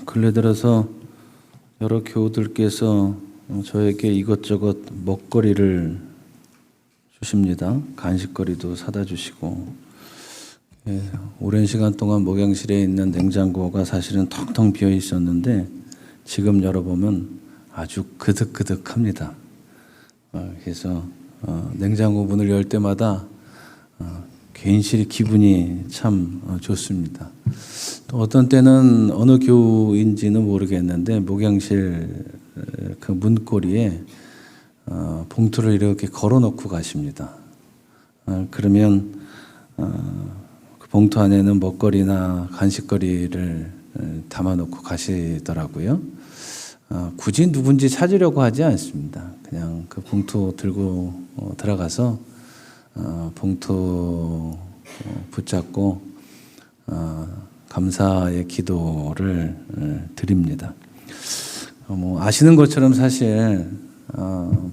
근래 들어서 여러 교우들께서 저에게 이것저것 먹거리를 주십니다. 간식거리도 사다 주시고, 오랜 시간 동안 목양실에 있는 냉장고가 사실은 텅텅 비어 있었는데 지금 열어보면 아주 그득그득합니다. 그래서 냉장고 문을 열 때마다 괜시리 기분이 참 좋습니다. 또 어떤 때는 어느 교우인지는 모르겠는데 목양실 그 문고리에 봉투를 이렇게 걸어놓고 가십니다. 그러면 그 봉투 안에는 먹거리나 간식거리를 담아놓고 가시더라고요. 굳이 누군지 찾으려고 하지 않습니다. 그냥 그 봉투 들고 들어가서 봉투 붙잡고 감사의 기도를 드립니다. 뭐 아시는 것처럼 사실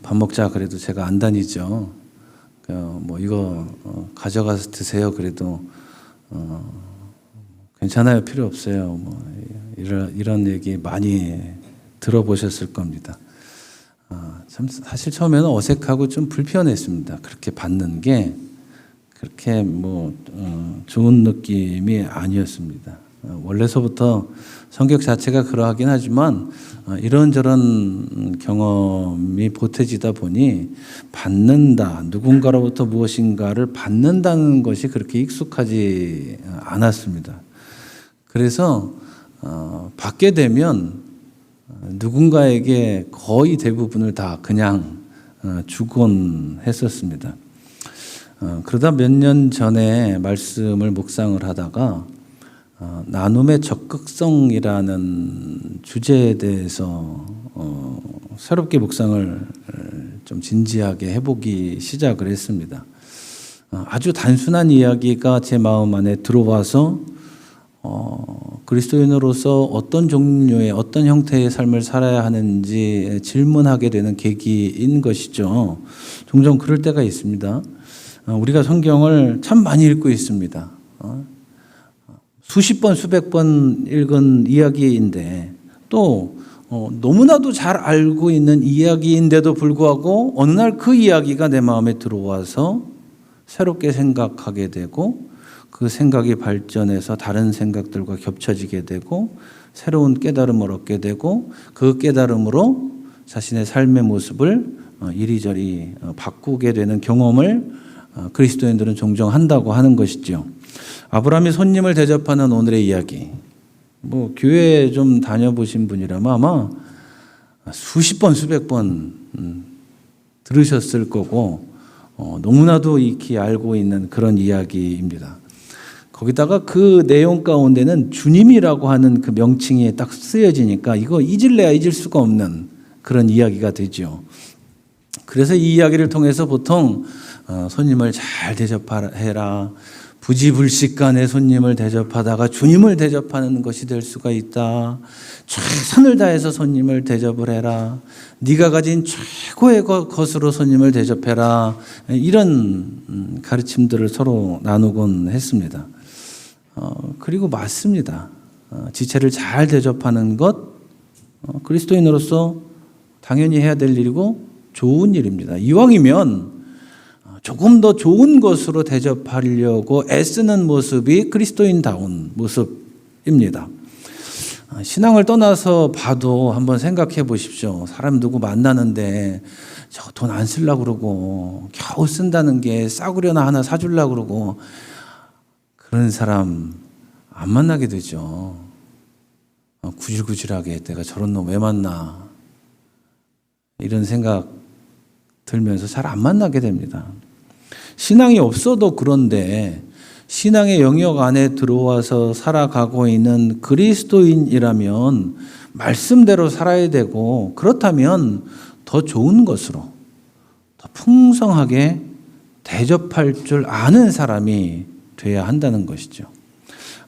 밥 먹자 그래도 제가 안 다니죠. 뭐 이거 가져가서 드세요 그래도 괜찮아요, 필요 없어요. 뭐 이런 얘기 많이 들어보셨을 겁니다. 참 사실 처음에는 어색하고 좀 불편했습니다. 그렇게 받는 게 그렇게 뭐 좋은 느낌이 아니었습니다. 원래서부터 성격 자체가 그러하긴 하지만 이런저런 경험이 보태지다 보니 받는다, 누군가로부터 무엇인가를 받는다는 것이 그렇게 익숙하지 않았습니다. 그래서 받게 되면 누군가에게 거의 대부분을 다 그냥 주곤 했었습니다. 그러다 몇 년 전에 말씀을 묵상을 하다가 나눔의 적극성이라는 주제에 대해서 새롭게 묵상을 좀 진지하게 해보기 시작을 했습니다. 아주 단순한 이야기가 제 마음 안에 들어와서 그리스도인으로서 어떤 종류의 어떤 형태의 삶을 살아야 하는지 질문하게 되는 계기인 것이죠. 종종 그럴 때가 있습니다. 우리가 성경을 참 많이 읽고 있습니다. 수십 번, 수백 번 읽은 이야기인데 또 너무나도 잘 알고 있는 이야기인데도 불구하고 어느 날 그 이야기가 내 마음에 들어와서 새롭게 생각하게 되고 그 생각이 발전해서 다른 생각들과 겹쳐지게 되고 새로운 깨달음을 얻게 되고 그 깨달음으로 자신의 삶의 모습을 이리저리 바꾸게 되는 경험을 그리스도인들은 종종 한다고 하는 것이죠. 아브라함이 손님을 대접하는 오늘의 이야기. 뭐 교회 좀 다녀보신 분이라면 아마 수십 번, 수백 번 들으셨을 거고 너무나도 익히 알고 있는 그런 이야기입니다. 거기다가 그 내용 가운데는 주님이라고 하는 그 명칭이 딱 쓰여지니까 이거 잊을래야 잊을 수가 없는 그런 이야기가 되죠. 그래서 이 이야기를 통해서 보통 손님을 잘 대접해라. 부지불식간에 손님을 대접하다가 주님을 대접하는 것이 될 수가 있다. 최선을 다해서 손님을 대접을 해라. 네가 가진 최고의 것으로 손님을 대접해라. 이런 가르침들을 서로 나누곤 했습니다. 그리고 맞습니다. 지체를 잘 대접하는 것 그리스도인으로서 당연히 해야 될 일이고 좋은 일입니다. 이왕이면 조금 더 좋은 것으로 대접하려고 애쓰는 모습이 그리스도인다운 모습입니다. 신앙을 떠나서 봐도 한번 생각해 보십시오. 사람 누구 만나는데 저 돈 안 쓰려고 그러고 겨우 쓴다는 게 싸구려나 하나 사주려고 그러고 그런 사람 안 만나게 되죠. 구질구질하게 내가 저런 놈 왜 만나 이런 생각 들면서 잘 안 만나게 됩니다. 신앙이 없어도 그런데 신앙의 영역 안에 들어와서 살아가고 있는 그리스도인이라면 말씀대로 살아야 되고 그렇다면 더 좋은 것으로 더 풍성하게 대접할 줄 아는 사람이 돼야 한다는 것이죠.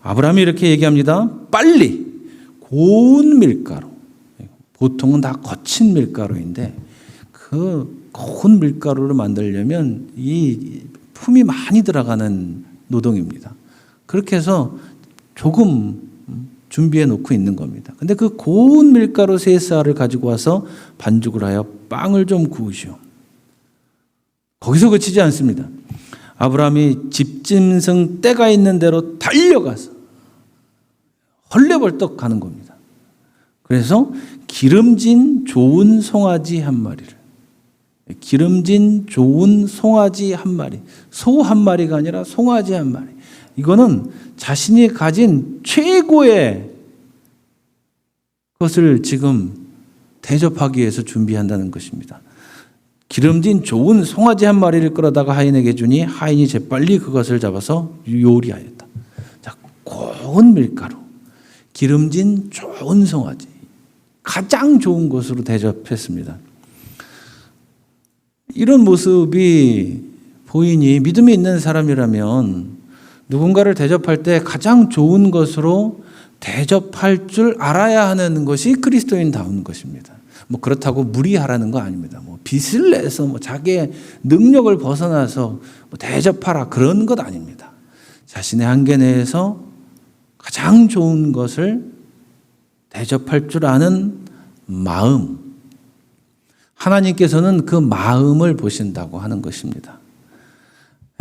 아브라함이 이렇게 얘기합니다. 빨리 고운 밀가루, 보통은 다 거친 밀가루인데 그 고운 밀가루를 만들려면 이 품이 많이 들어가는 노동입니다. 그렇게 해서 조금 준비해 놓고 있는 겁니다. 근데 그 고운 밀가루 3쌀을 가지고 와서 반죽을 하여 빵을 좀 구우시오. 거기서 그치지 않습니다. 아브라함이 집짐승 떼가 있는 대로 달려가서 헐레벌떡 가는 겁니다. 그래서 기름진 좋은 송아지 한 마리를, 기름진 좋은 송아지 한 마리, 소 한 마리가 아니라 송아지 한 마리. 이거는 자신이 가진 최고의 것을 지금 대접하기 위해서 준비한다는 것입니다. 기름진 좋은 송아지 한 마리를 끌어다가 하인에게 주니 하인이 재빨리 그것을 잡아서 요리하였다. 자, 고운 밀가루, 기름진 좋은 송아지, 가장 좋은 것으로 대접했습니다. 이런 모습이 보이니 믿음이 있는 사람이라면 누군가를 대접할 때 가장 좋은 것으로 대접할 줄 알아야 하는 것이 그리스도인다운 것입니다. 뭐 그렇다고 무리하라는 거 아닙니다. 뭐 빚을 내서 뭐 자기의 능력을 벗어나서 뭐 대접하라 그런 것 아닙니다. 자신의 한계 내에서 가장 좋은 것을 대접할 줄 아는 마음, 하나님께서는 그 마음을 보신다고 하는 것입니다.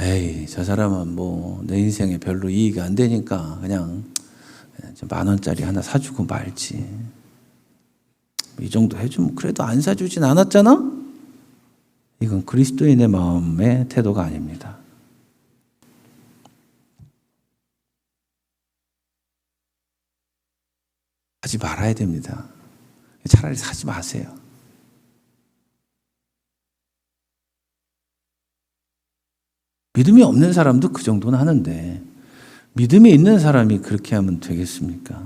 에이, 저 사람은 뭐 내 인생에 별로 이익이 안 되니까 그냥 10,000원짜리 하나 사주고 말지. 이 정도 해주면 그래도 안 사주진 않았잖아? 이건 그리스도인의 마음의 태도가 아닙니다. 하지 말아야 됩니다. 차라리 사지 마세요. 믿음이 없는 사람도 그 정도는 하는데 믿음이 있는 사람이 그렇게 하면 되겠습니까?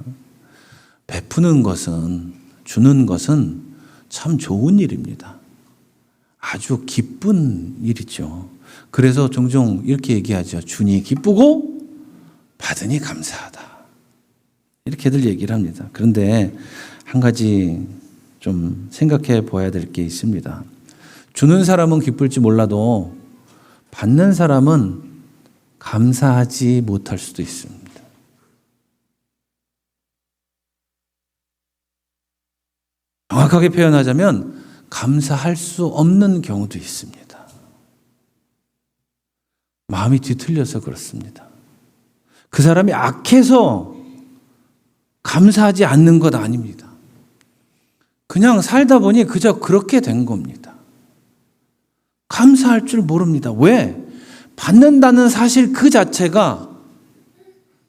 베푸는 것은, 주는 것은 참 좋은 일입니다. 아주 기쁜 일이죠. 그래서 종종 이렇게 얘기하죠. 주니 기쁘고 받으니 감사하다. 이렇게들 얘기를 합니다. 그런데 한 가지 좀 생각해 봐야 될 게 있습니다. 주는 사람은 기쁠지 몰라도 받는 사람은 감사하지 못할 수도 있습니다. 정확하게 표현하자면 감사할 수 없는 경우도 있습니다. 마음이 뒤틀려서 그렇습니다. 그 사람이 악해서 감사하지 않는 것 아닙니다. 그냥 살다 보니 그저 그렇게 된 겁니다. 감사할 줄 모릅니다. 왜? 받는다는 사실 그 자체가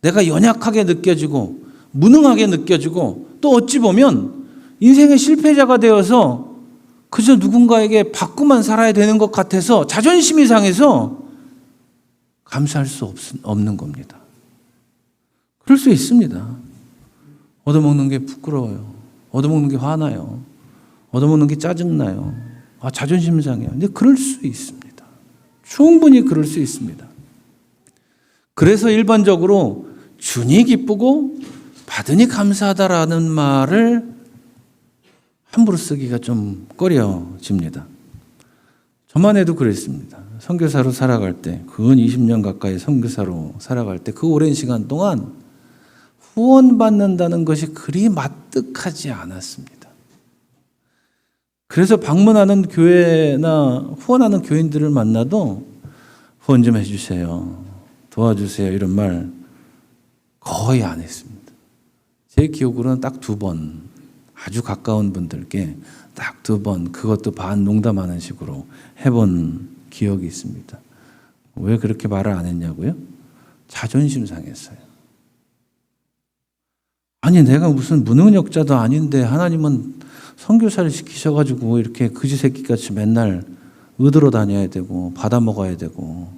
내가 연약하게 느껴지고 무능하게 느껴지고 또 어찌 보면 인생의 실패자가 되어서 그저 누군가에게 받고만 살아야 되는 것 같아서 자존심이 상해서 감사할 수 없는 겁니다. 그럴 수 있습니다. 얻어먹는 게 부끄러워요. 얻어먹는 게 화나요. 얻어먹는 게 짜증나요. 자존심 상해요. 근데 그럴 수 있습니다. 충분히 그럴 수 있습니다. 그래서 일반적으로 주니 기쁘고 받으니 감사하다라는 말을 함부로 쓰기가 좀 꺼려집니다. 저만 해도 그랬습니다. 선교사로 살아갈 때, 근 20년 가까이 선교사로 살아갈 때 그 오랜 시간 동안 후원받는다는 것이 그리 마뜩하지 않았습니다. 그래서 방문하는 교회나 후원하는 교인들을 만나도 후원 좀 해주세요. 도와주세요. 이런 말 거의 안 했습니다. 제 기억으로는 딱 2번, 아주 가까운 분들께 딱 2번, 그것도 반 농담하는 식으로 해본 기억이 있습니다. 왜 그렇게 말을 안 했냐고요? 자존심 상했어요. 아니, 내가 무슨 무능력자도 아닌데 하나님은 선교사를 시키셔가지고 이렇게 그지 새끼같이 맨날 의도로 다녀야 되고 받아먹어야 되고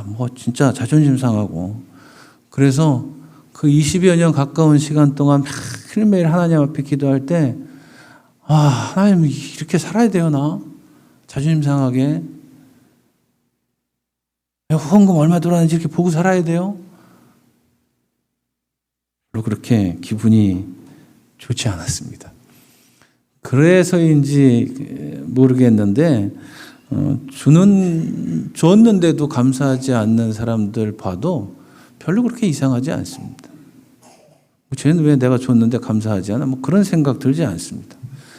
뭐 진짜 자존심 상하고 그래서 그 20여 년 가까운 시간 동안 매일매일 하나님 앞에 기도할 때 하나님 이렇게 살아야 돼요 나? 자존심 상하게 후원금 얼마 들어왔는지 이렇게 보고 살아야 돼요? 별로 그렇게 기분이 좋지 않았습니다. 그래서인지 모르겠는데 줬는데도 감사하지 않는 사람들 봐도 별로 그렇게 이상하지 않습니다. 쟤는 왜 내가 줬는데 감사하지 않아? 뭐 그런 생각 들지 않습니다.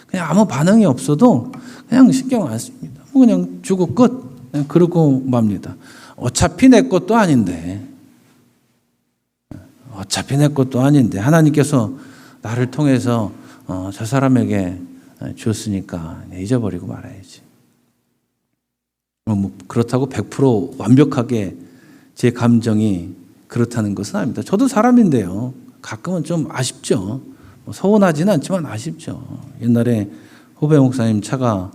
그냥 아무 반응이 없어도 그냥 신경 안 씁니다. 뭐 그냥 주고 끝. 그냥 그러고 맙니다. 어차피 내 것도 아닌데. 어차피 내 것도 아닌데 하나님께서 나를 통해서 저 사람에게 줬으니까 잊어버리고 말아야지. 뭐 그렇다고 100% 완벽하게 제 감정이 그렇다는 것은 아닙니다. 저도 사람인데요. 가끔은 좀 아쉽죠. 서운하지는 않지만 아쉽죠. 옛날에 후배 목사님 차가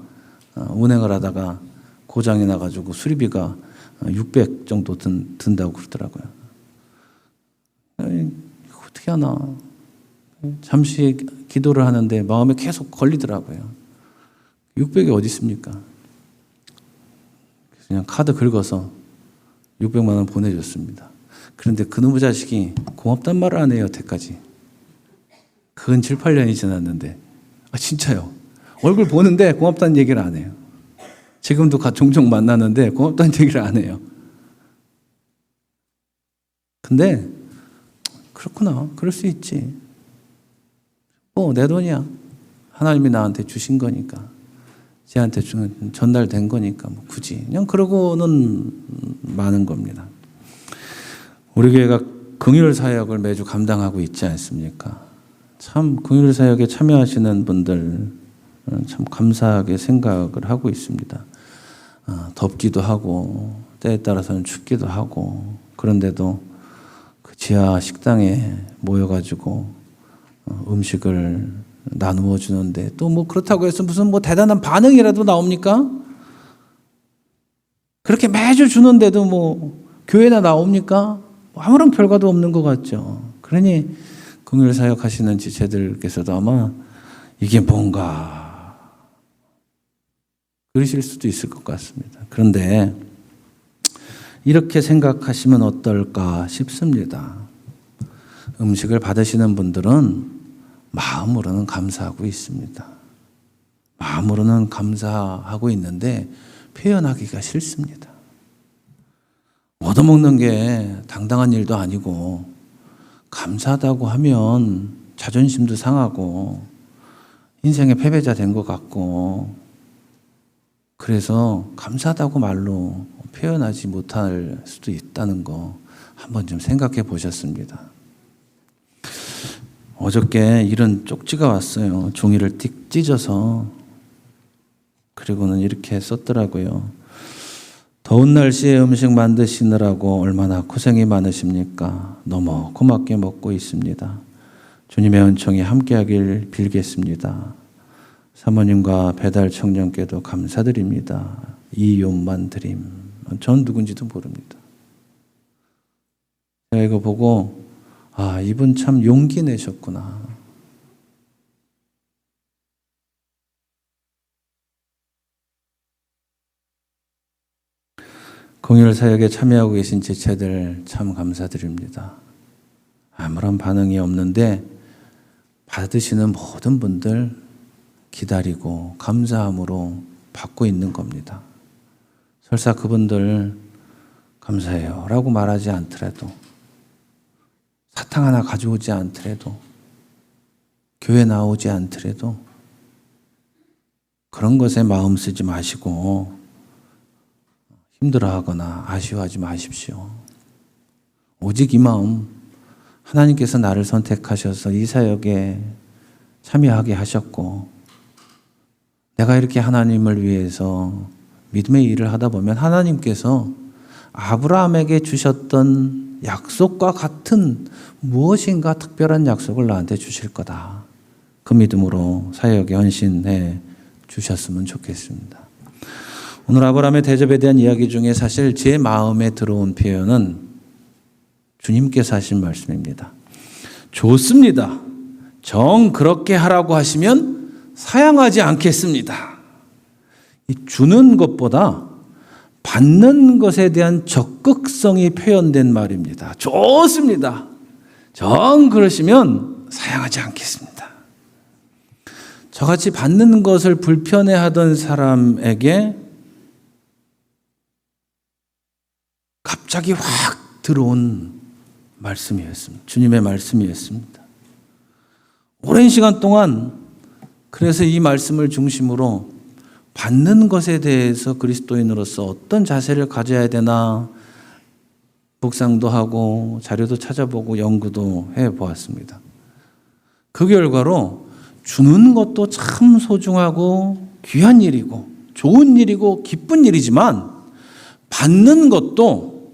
운행을 하다가 고장이 나가지고 수리비가 600 정도 든다고 그러더라고요. 어떻게 하나. 잠시 기도를 하는데 마음에 계속 걸리더라고요. 600이 어디 있습니까? 그냥 카드 긁어서 600만 원 보내줬습니다. 그런데 그놈의 자식이 고맙단 말을 안 해요, 여태까지. 근 7, 8년이 지났는데. 진짜요. 얼굴 보는데 고맙다는 얘기를 안 해요. 지금도 종종 만나는데 고맙다는 얘기를 안 해요. 근데 그렇구나. 그럴 수 있지. 내 돈이야. 하나님이 나한테 주신 거니까. 쟤한테 전달된 거니까 뭐 굳이. 그냥 그러고는 마는 겁니다. 우리 교회가 긍휼 사역을 매주 감당하고 있지 않습니까? 참 긍휼 사역에 참여하시는 분들 참 감사하게 생각을 하고 있습니다. 덥기도 하고 때에 따라서는 춥기도 하고 그런데도 그 지하 식당에 모여가지고 음식을 나누어 주는데 또 뭐 그렇다고 해서 무슨 뭐 대단한 반응이라도 나옵니까? 그렇게 매주 주는데도 뭐 교회나 나옵니까? 아무런 결과도 없는 것 같죠. 그러니 긍휼 사역하시는 지체들께서도 아마 이게 뭔가 그러실 수도 있을 것 같습니다. 그런데 이렇게 생각하시면 어떨까 싶습니다. 음식을 받으시는 분들은 마음으로는 감사하고 있습니다. 마음으로는 감사하고 있는데 표현하기가 싫습니다. 얻어먹는 게 당당한 일도 아니고 감사하다고 하면 자존심도 상하고 인생의 패배자 된 것 같고 그래서 감사하다고 말로 표현하지 못할 수도 있다는 거 한번 좀 생각해 보셨습니다. 어저께 이런 쪽지가 왔어요. 종이를 띡 찢어서. 그리고는 이렇게 썼더라고요. 더운 날씨에 음식 만드시느라고 얼마나 고생이 많으십니까? 너무 고맙게 먹고 있습니다. 주님의 은총이 함께하길 빌겠습니다. 사모님과 배달 청년께도 감사드립니다. 이용만 드림. 전 누군지도 모릅니다. 제가 이거 보고 이분 참 용기 내셨구나. 긍휼 사역에 참여하고 계신 지체들 참 감사드립니다. 아무런 반응이 없는데 받으시는 모든 분들 기다리고 감사함으로 받고 있는 겁니다. 설사 그분들 감사해요 라고 말하지 않더라도 사탕 하나 가져오지 않더라도 교회 나오지 않더라도 그런 것에 마음 쓰지 마시고 힘들어하거나 아쉬워하지 마십시오. 오직 이 마음 하나님께서 나를 선택하셔서 이 사역에 참여하게 하셨고 내가 이렇게 하나님을 위해서 믿음의 일을 하다 보면 하나님께서 아브라함에게 주셨던 약속과 같은 무엇인가 특별한 약속을 나한테 주실 거다. 그 믿음으로 사역에 헌신해 주셨으면 좋겠습니다. 오늘 아브라함의 대접에 대한 이야기 중에 사실 제 마음에 들어온 표현은 주님께서 하신 말씀입니다. 좋습니다. 정 그렇게 하라고 하시면 사양하지 않겠습니다. 이 주는 것보다 받는 것에 대한 적극성이 표현된 말입니다. 좋습니다. 정 그러시면 사양하지 않겠습니다. 저같이 받는 것을 불편해하던 사람에게 갑자기 확 들어온 말씀이었습니다. 주님의 말씀이었습니다. 오랜 시간 동안 그래서 이 말씀을 중심으로 받는 것에 대해서 그리스도인으로서 어떤 자세를 가져야 되나 묵상도 하고 자료도 찾아보고 연구도 해보았습니다. 그 결과로 주는 것도 참 소중하고 귀한 일이고 좋은 일이고 기쁜 일이지만 받는 것도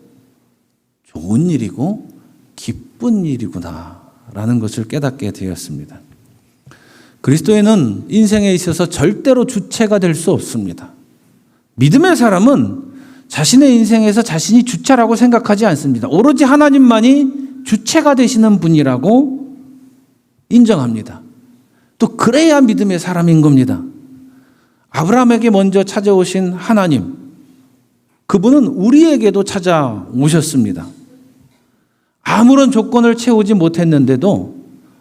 좋은 일이고 기쁜 일이구나라는 것을 깨닫게 되었습니다. 그리스도인은 인생에 있어서 절대로 주체가 될 수 없습니다. 믿음의 사람은 자신의 인생에서 자신이 주체라고 생각하지 않습니다. 오로지 하나님만이 주체가 되시는 분이라고 인정합니다. 또 그래야 믿음의 사람인 겁니다. 아브라함에게 먼저 찾아오신 하나님, 그분은 우리에게도 찾아오셨습니다. 아무런 조건을 채우지 못했는데도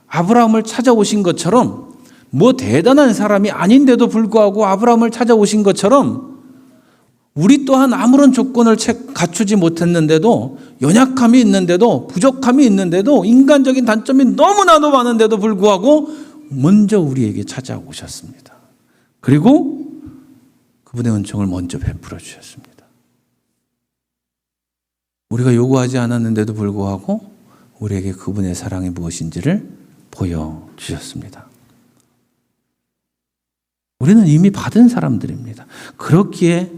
아브라함을 찾아오신 것처럼 뭐 대단한 사람이 아닌데도 불구하고 아브라함을 찾아오신 것처럼 우리 또한 아무런 조건을 갖추지 못했는데도 연약함이 있는데도 부족함이 있는데도 인간적인 단점이 너무나도 많은데도 불구하고 먼저 우리에게 찾아오셨습니다. 그리고 그분의 은총을 먼저 베풀어 주셨습니다. 우리가 요구하지 않았는데도 불구하고 우리에게 그분의 사랑이 무엇인지를 보여주셨습니다. 우리는 이미 받은 사람들입니다. 그렇기에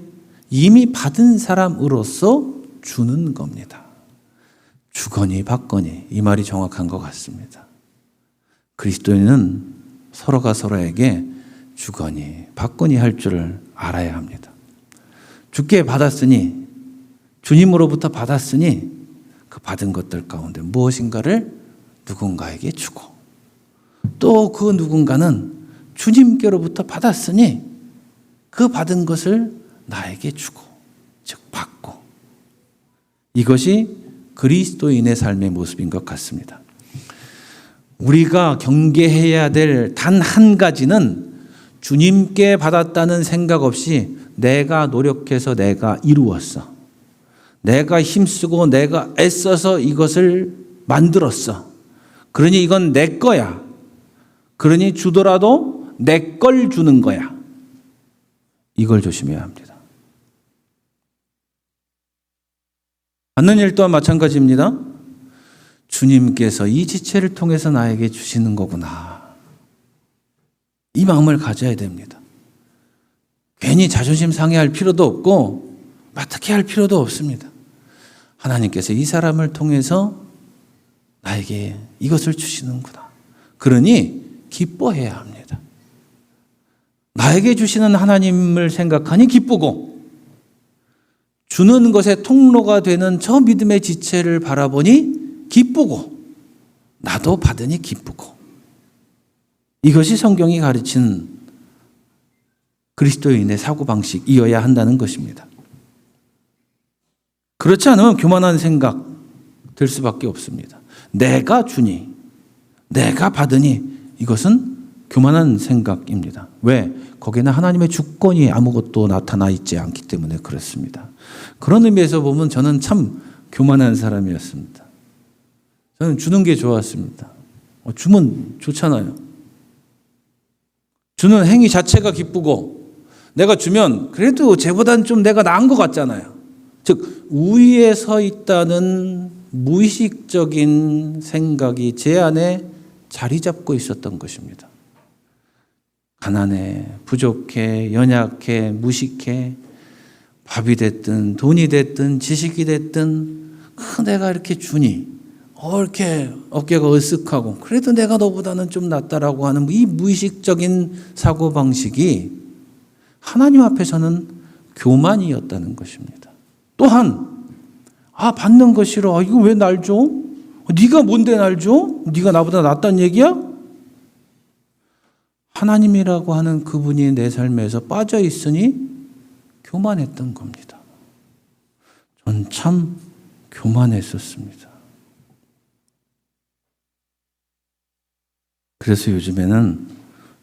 이미 받은 사람으로서 주는 겁니다. 주거니 받거니 이 말이 정확한 것 같습니다. 그리스도인은 서로가 서로에게 주거니 받거니 할 줄을 알아야 합니다. 주께 받았으니 주님으로부터 받았으니 그 받은 것들 가운데 무엇인가를 누군가에게 주고 또 그 누군가는 주님께로부터 받았으니 그 받은 것을 나에게 주고 즉 받고 이것이 그리스도인의 삶의 모습인 것 같습니다. 우리가 경계해야 될 단 한 가지는 주님께 받았다는 생각 없이 내가 노력해서 내가 이루었어. 내가 힘쓰고 내가 애써서 이것을 만들었어. 그러니 이건 내 거야. 그러니 주더라도 내 걸 주는 거야. 이걸 조심해야 합니다. 받는 일 또한 마찬가지입니다. 주님께서 이 지체를 통해서 나에게 주시는 거구나. 이 마음을 가져야 됩니다. 괜히 자존심 상해할 필요도 없고 마땅히 할 필요도 없습니다. 하나님께서 이 사람을 통해서 나에게 이것을 주시는구나. 그러니 기뻐해야 합니다. 나에게 주시는 하나님을 생각하니 기쁘고 주는 것의 통로가 되는 저 믿음의 지체를 바라보니 기쁘고 나도 받으니 기쁘고 이것이 성경이 가르치는 그리스도인의 사고방식이어야 한다는 것입니다. 그렇지 않으면 교만한 생각 될 수밖에 없습니다. 내가 주니 내가 받으니 이것은 교만한 생각입니다. 왜? 거기는 하나님의 주권이 아무것도 나타나 있지 않기 때문에 그렇습니다. 그런 의미에서 보면 저는 참 교만한 사람이었습니다. 저는 주는 게 좋았습니다. 주면 좋잖아요. 주는 행위 자체가 기쁘고 내가 주면 그래도 쟤보다는 좀 내가 나은 것 같잖아요. 즉 우위에 서 있다는 무의식적인 생각이 제 안에 자리 잡고 있었던 것입니다. 가난해, 부족해, 연약해, 무식해, 밥이 됐든 돈이 됐든 지식이 됐든 내가 이렇게 주니 이렇게 어깨가 으쓱하고 그래도 내가 너보다는 좀 낫다라고 하는 이 무의식적인 사고방식이 하나님 앞에서는 교만이었다는 것입니다. 또한 받는 거 싫어. 이거 왜 날 줘? 네가 뭔데 날 줘? 네가 나보다 낫다는 얘기야? 하나님이라고 하는 그분이 내 삶에서 빠져 있으니 교만했던 겁니다. 전 참 교만했었습니다. 그래서 요즘에는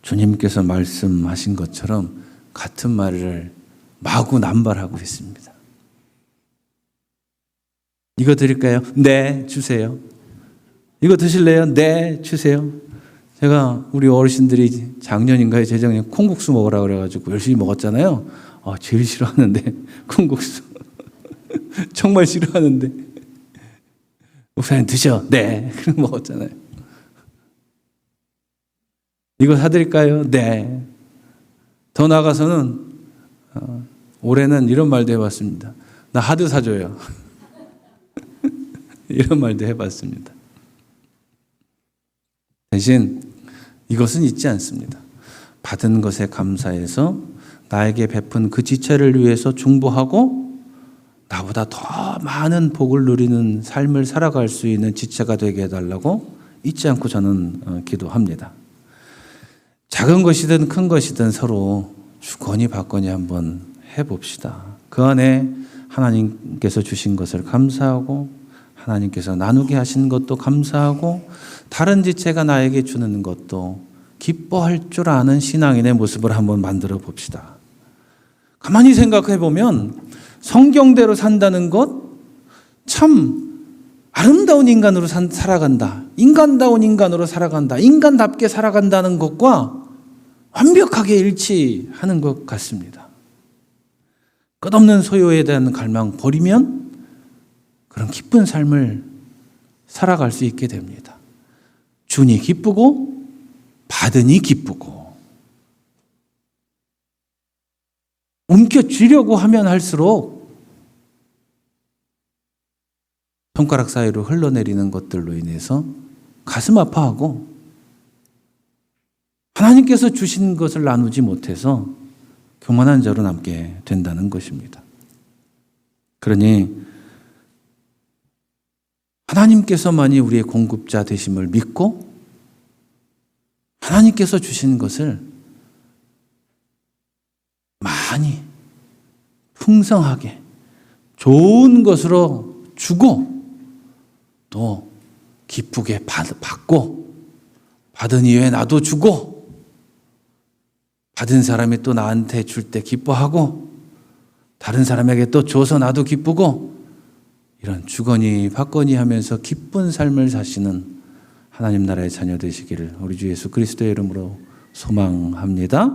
주님께서 말씀하신 것처럼 같은 말을 마구 남발하고 있습니다. 이거 드릴까요? 네, 주세요. 이거 드실래요? 네, 주세요. 제가 우리 어르신들이 작년인가요, 재작년 콩국수 먹으라 그래가지고 열심히 먹었잖아요. 제일 싫어하는데 콩국수 정말 싫어하는데 목사님 드셔. 네. 그럼 먹었잖아요. 이거 사드릴까요? 네. 더 나아가서는 올해는 이런 말도 해봤습니다. 나 하드 사줘요. 이런 말도 해봤습니다. 대신 이것은 잊지 않습니다. 받은 것에 감사해서 나에게 베푼 그 지체를 위해서 중보하고 나보다 더 많은 복을 누리는 삶을 살아갈 수 있는 지체가 되게 해달라고 잊지 않고 저는 기도합니다. 작은 것이든 큰 것이든 서로 주거니 받거니 한번 해봅시다. 그 안에 하나님께서 주신 것을 감사하고 하나님께서 나누게 하신 것도 감사하고 다른 지체가 나에게 주는 것도 기뻐할 줄 아는 신앙인의 모습을 한번 만들어 봅시다. 가만히 생각해 보면 성경대로 산다는 것 참 아름다운 인간으로 살아간다. 인간다운 인간으로 살아간다. 인간답게 살아간다는 것과 완벽하게 일치하는 것 같습니다. 끝없는 소요에 대한 갈망 버리면 그런 기쁜 삶을 살아갈 수 있게 됩니다. 주니 기쁘고 받으니 기쁘고 움켜쥐려고 하면 할수록 손가락 사이로 흘러내리는 것들로 인해서 가슴 아파하고 하나님께서 주신 것을 나누지 못해서 교만한 자로 남게 된다는 것입니다. 그러니 하나님께서만이 우리의 공급자 되심을 믿고 하나님께서 주신 것을 많이 풍성하게 좋은 것으로 주고 또 기쁘게 받고 받은 이후에 나도 주고 받은 사람이 또 나한테 줄 때 기뻐하고 다른 사람에게 또 줘서 나도 기쁘고 이런 주거니 받거니 하면서 기쁜 삶을 사시는 하나님 나라의 자녀 되시기를 우리 주 예수 그리스도의 이름으로 소망합니다.